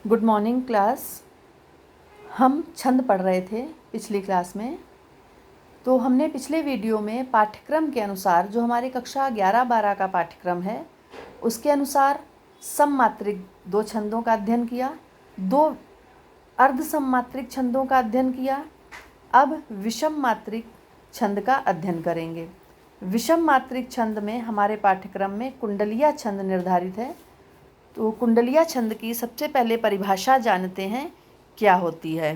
Good morning class. हम छंद पढ़ रहे थे पिछली क्लास में। तो हमने पिछले वीडियो में पाठ्यक्रम के अनुसार जो हमारी कक्षा 11-12 का पाठ्यक्रम है उसके अनुसार सममात्रिक 2 छंदों का अध्ययन किया, 2 अर्ध सममात्रिक छंदों का अध्ययन किया। अब विषम मात्रिक छंद का अध्ययन करेंगे। विषम मात्रिक छंद में हमारे पाठ्यक्रम में कुंडलिया छंद निर्धारित है। तो कुंडलिया छंद की सबसे पहले परिभाषा जानते हैं क्या होती है।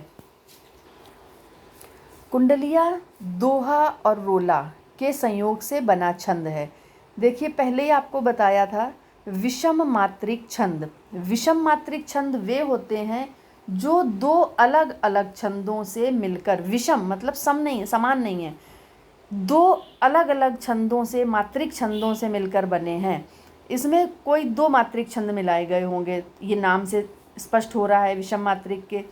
कुंडलिया दोहा और रोला के संयोग से बना छंद है। देखिए, पहले ही आपको बताया था विषम मात्रिक छंद। विषम मात्रिक छंद वे होते हैं जो 2 अलग अलग छंदों से मिलकर, विषम मतलब सम नहीं, समान नहीं है, 2 अलग अलग छंदों से, मात्रिक छंदों से मिलकर बने हैं। इसमें कोई 2 मात्रिक छंद मिलाए गए होंगे, ये नाम से स्पष्ट हो रहा है विषम मात्रिक के।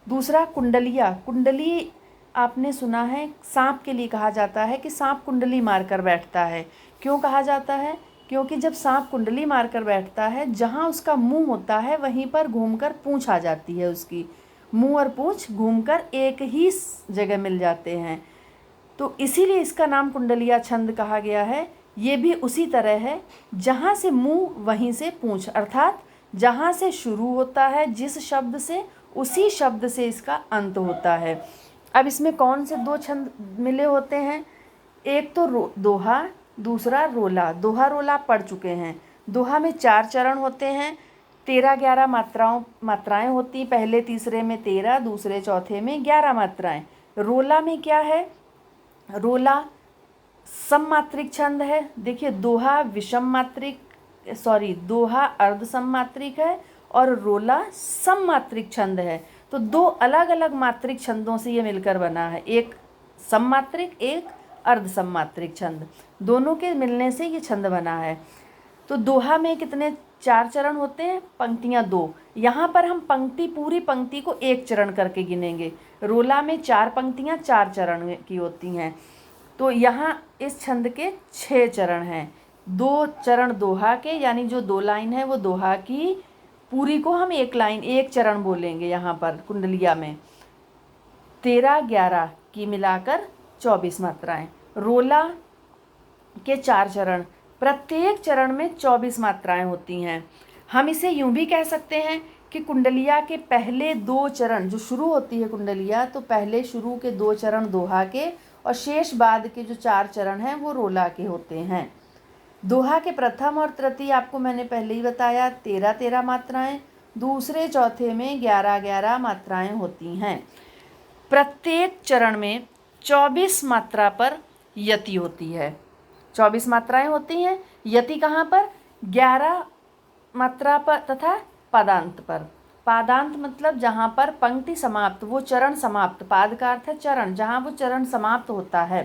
दूसरा कुंडलिया। कुंडली आपने सुना है, सांप के लिए कहा जाता है कि सांप कुंडली मारकर बैठता है। क्यों कहा जाता है? क्योंकि जब सांप कुंडली मारकर बैठता है, जहाँ उसका मुंह होता है वहीं पर घूमकर पूंछ आ जाती है। उसकी मुंह और पूंछ घूमकर एक ही जगह मिल जाते हैं, तो इसीलिए इसका नाम कुंडलिया छंद कहा गया है। ये भी उसी तरह है, जहाँ से मुंह वहीं से पूंछ, अर्थात जहाँ से शुरू होता है जिस शब्द से, उसी शब्द से इसका अंत होता है। अब इसमें कौन से 2 छंद मिले होते हैं? एक तो दोहा, दूसरा रोला। दोहा रोला पढ़ चुके हैं। दोहा में 4 चरण होते हैं, 13-11 मात्राएं होती। पहले तीसरे में 13, दूसरे चौथे में 11 मात्राएं। रोला में क्या है? रोला सममात्रिक छंद है। देखिए, दोहा दोहा अर्ध सममात्रिक है और रोला सममात्रिक छंद है। तो 2 अलग अलग मात्रिक छंदों से ये मिलकर बना है, एक सममात्रिक, एक अर्ध सममात्रिक छंद। दोनों के मिलने से ये छंद बना है। तो दोहा में कितने 4 चरण होते हैं, पंक्तियां 2। यहाँ पर हम पूरी पंक्ति को 1 चरण करके गिनेंगे। रोला में 4 पंक्तियां 4 चरण की होती हैं। तो यहाँ इस छंद के 6 चरण हैं। 2 चरण दोहा के, यानी जो 2 लाइन है वो दोहा की, पूरी को हम 1 लाइन 1 चरण बोलेंगे। यहाँ पर कुंडलिया में 13-11 की मिलाकर 24 मात्राएं। रोला के 4 चरण, प्रत्येक चरण में 24 मात्राएं होती हैं। हम इसे यूं भी कह सकते हैं कि कुंडलिया के पहले 2 चरण, जो शुरू होती है कुंडलिया, तो पहले शुरू के 2 चरण दोहा के और शेष बाद के जो 4 चरण हैं वो रोला के होते हैं। दोहा के प्रथम और तृतीय आपको मैंने पहले ही बताया, 13-13 मात्राएं। दूसरे चौथे में 11-11 मात्राएं होती हैं। प्रत्येक चरण में 24 मात्रा पर यति होती है। 24 मात्राएं होती हैं। यति कहाँ पर? 11 मात्रा पर तथा पादांत पर। पादांत मतलब जहाँ पर पंक्ति समाप्त, वो चरण समाप्त। पाद का अर्थ है चरण, जहाँ वो चरण समाप्त होता है।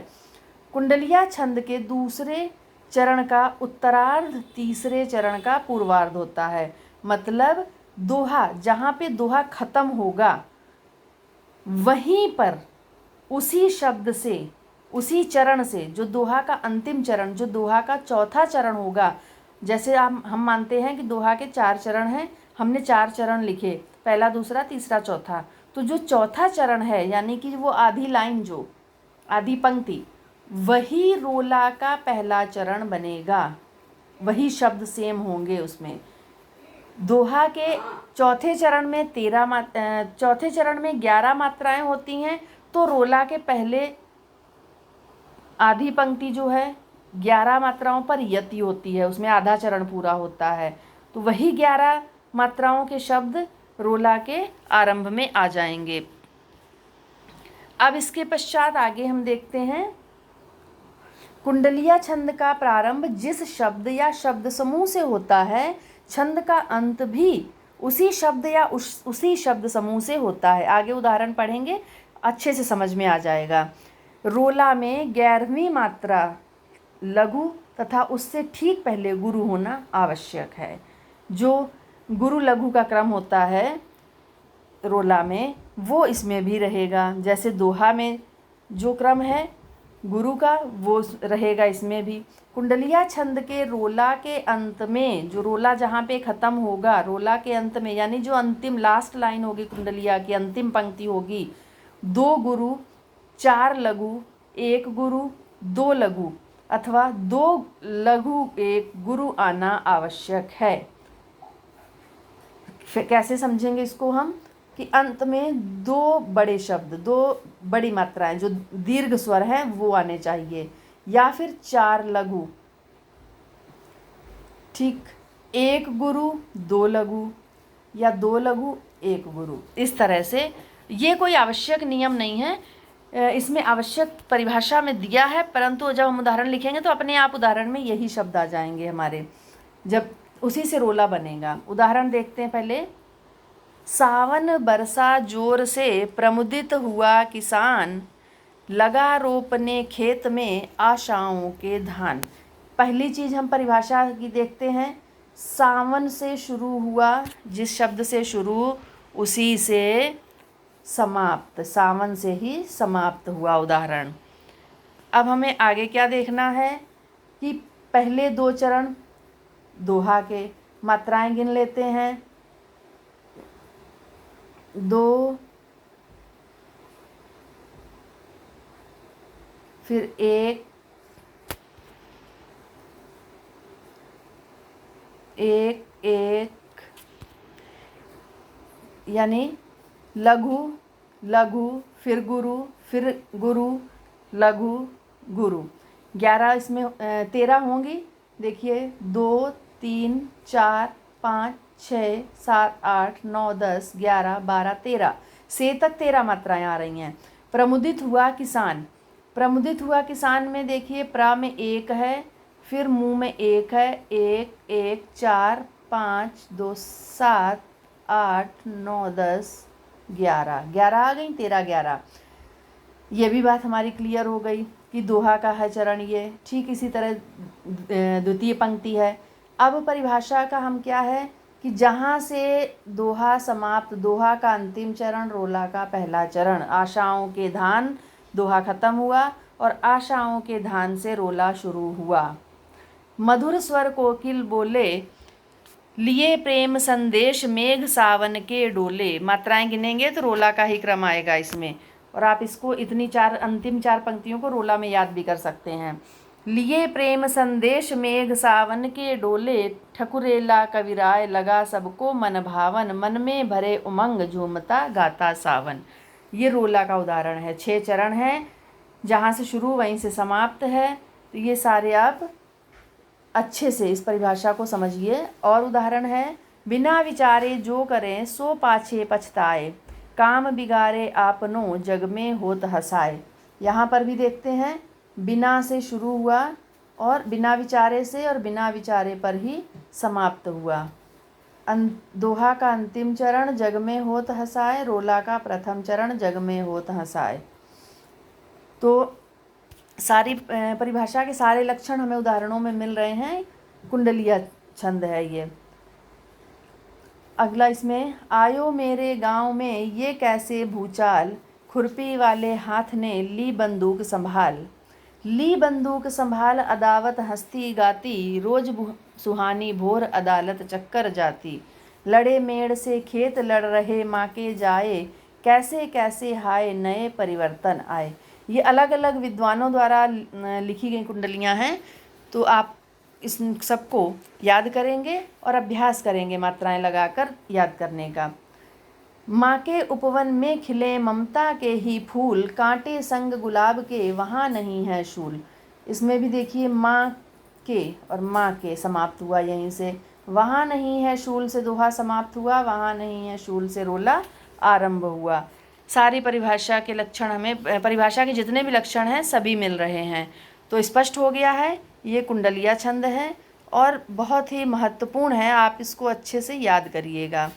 कुंडलिया छंद के दूसरे चरण का उत्तरार्ध तीसरे चरण का पूर्वार्ध होता है। मतलब दोहा, जहाँ पे दोहा खत्म होगा वहीं पर उसी शब्द से, उसी चरण से, जो दोहा का अंतिम चरण, जो दोहा का चौथा चरण होगा। जैसे हम मानते हैं कि दोहा के 4 चरण हैं, हमने 4 चरण लिखे, पहला, दूसरा, तीसरा, चौथा। तो जो चौथा चरण है, यानी कि वो आधी लाइन, जो आधी पंक्ति, वही रोला का पहला चरण बनेगा। वही शब्द सेम होंगे उसमें। दोहा के चौथे चरण में 11 मात्राएं होती हैं। तो रोला के पहले आधी पंक्ति जो है 11 मात्राओं पर यति होती है, उसमें आधा चरण पूरा होता है। तो वही 11 मात्राओं के शब्द रोला के आरंभ में आ जाएंगे। अब इसके पश्चात आगे हम देखते हैं, कुंडलिया छंद का प्रारंभ जिस शब्द या शब्द समूह से होता है, छंद का अंत भी उसी शब्द या उसी शब्द समूह से होता है। आगे उदाहरण पढ़ेंगे, अच्छे से समझ में आ जाएगा। रोला में 11वीं मात्रा लघु तथा उससे ठीक पहले गुरु होना आवश्यक है। जो गुरु लघु का क्रम होता है रोला में, वो इसमें भी रहेगा। जैसे दोहा में जो क्रम है गुरु का, वो रहेगा इसमें भी। कुंडलिया छंद के रोला के अंत में, जो रोला जहाँ पे ख़त्म होगा, रोला के अंत में यानी जो अंतिम लास्ट लाइन होगी कुंडलिया की अंतिम पंक्ति होगी, 2 गुरु 4 लघु 1 गुरु 2 लघु अथवा 2 लघु 1 गुरु आना आवश्यक है। फिर कैसे समझेंगे इसको हम कि अंत में 2 बड़े शब्द, 2 बड़ी मात्राएं जो दीर्घ स्वर हैं वो आने चाहिए, या फिर 4 लघु, ठीक, 1 गुरु 2 लघु या 2 लघु 1 गुरु। इस तरह से ये कोई आवश्यक नियम नहीं है, इसमें आवश्यक परिभाषा में दिया है, परंतु जब हम उदाहरण लिखेंगे तो अपने आप उदाहरण में यही शब्द आ जाएंगे हमारे, जब उसी से रोला बनेगा। उदाहरण देखते हैं पहले। सावन बरसा जोर से प्रमुदित हुआ किसान, लगा रोपने खेत में आशाओं के धान। पहली चीज़ हम परिभाषा की देखते हैं, सावन से शुरू हुआ, जिस शब्द से शुरू उसी से समाप्त, सावन से ही समाप्त हुआ उदाहरण। अब हमें आगे क्या देखना है कि पहले 2 चरण दोहा के, मात्राएं गिन लेते हैं। 2 फिर 1 1 1 यानी लघु लघु फिर गुरु लघु गुरु। 11 इसमें 13 होंगी, देखिए 2 3 4 5 6 7 8 9 10 11 12 13 से तक 13 मात्राएं आ रही हैं। प्रमुदित हुआ किसान, प्रमुदित हुआ किसान में देखिए प्रा में 1 है, फिर मुँह में 1 है, 1 1 4 5 2 7 8 9 10 11 11 आ गई, 13 11। ये भी बात हमारी क्लियर हो गई कि दोहा का है चरण ये। ठीक इसी तरह द्वितीय पंक्ति है। अब परिभाषा का हम क्या है कि जहाँ से दोहा समाप्त, दोहा का अंतिम चरण, रोला का पहला चरण, आशाओं के धान, दोहा खत्म हुआ और आशाओं के धान से रोला शुरू हुआ। मधुर स्वर कोकिल बोले, लिए प्रेम संदेश मेघ सावन के डोले। मात्राएं गिनेंगे तो रोला का ही क्रम आएगा इसमें, और आप इसको इतनी अंतिम 4 पंक्तियों को रोला में याद भी कर सकते हैं। लिए प्रेम संदेश मेघ सावन के डोले, ठकुरेला कविराय लगा सबको मन भावन, मन में भरे उमंग झूमता गाता सावन। ये रोला का उदाहरण है। 6 चरण हैं, जहाँ से शुरू वहीं से समाप्त है। तो ये सारे आप अच्छे से इस परिभाषा को समझिए। और उदाहरण है, बिना विचारे जो करें सो पाछे पछताए, काम बिगाड़े आपनो जग में होत हसाए। यहाँ पर भी देखते हैं बिना से शुरू हुआ और बिना विचारे से और बिना विचारे पर ही समाप्त हुआ। दोहा का अंतिम चरण जग में होत हसाए, रोला का प्रथम चरण जग में होत हसाए। तो सारी परिभाषा के सारे लक्षण हमें उदाहरणों में मिल रहे हैं। कुंडलिया छंद है ये। अगला इसमें, आयो मेरे गांव में ये कैसे भूचाल, खुरपी वाले हाथ ने ली बंदूक संभाल। ली बंदूक संभाल अदावत हंसती गाती, रोज सुहानी भोर अदालत चक्कर जाती। लड़े मेड़ से खेत लड़ रहे माँ के जाए, कैसे कैसे हाय नए परिवर्तन आए। ये अलग अलग विद्वानों द्वारा लिखी गई कुंडलियाँ हैं। तो आप इस सबको याद करेंगे और अभ्यास करेंगे मात्राएं लगाकर याद करने का। माँ के उपवन में खिले ममता के ही फूल, कांटे संग गुलाब के वहाँ नहीं है शूल। इसमें भी देखिए माँ के और माँ के समाप्त हुआ यहीं से, वहाँ नहीं है शूल से दोहा समाप्त हुआ, वहाँ नहीं है शूल से रोला आरंभ हुआ। सारी परिभाषा के लक्षण हमें, परिभाषा के जितने भी लक्षण हैं सभी मिल रहे हैं। तो स्पष्ट हो गया है, ये कुंडलिया छंद है और बहुत ही महत्वपूर्ण है। आप इसको अच्छे से याद करिएगा।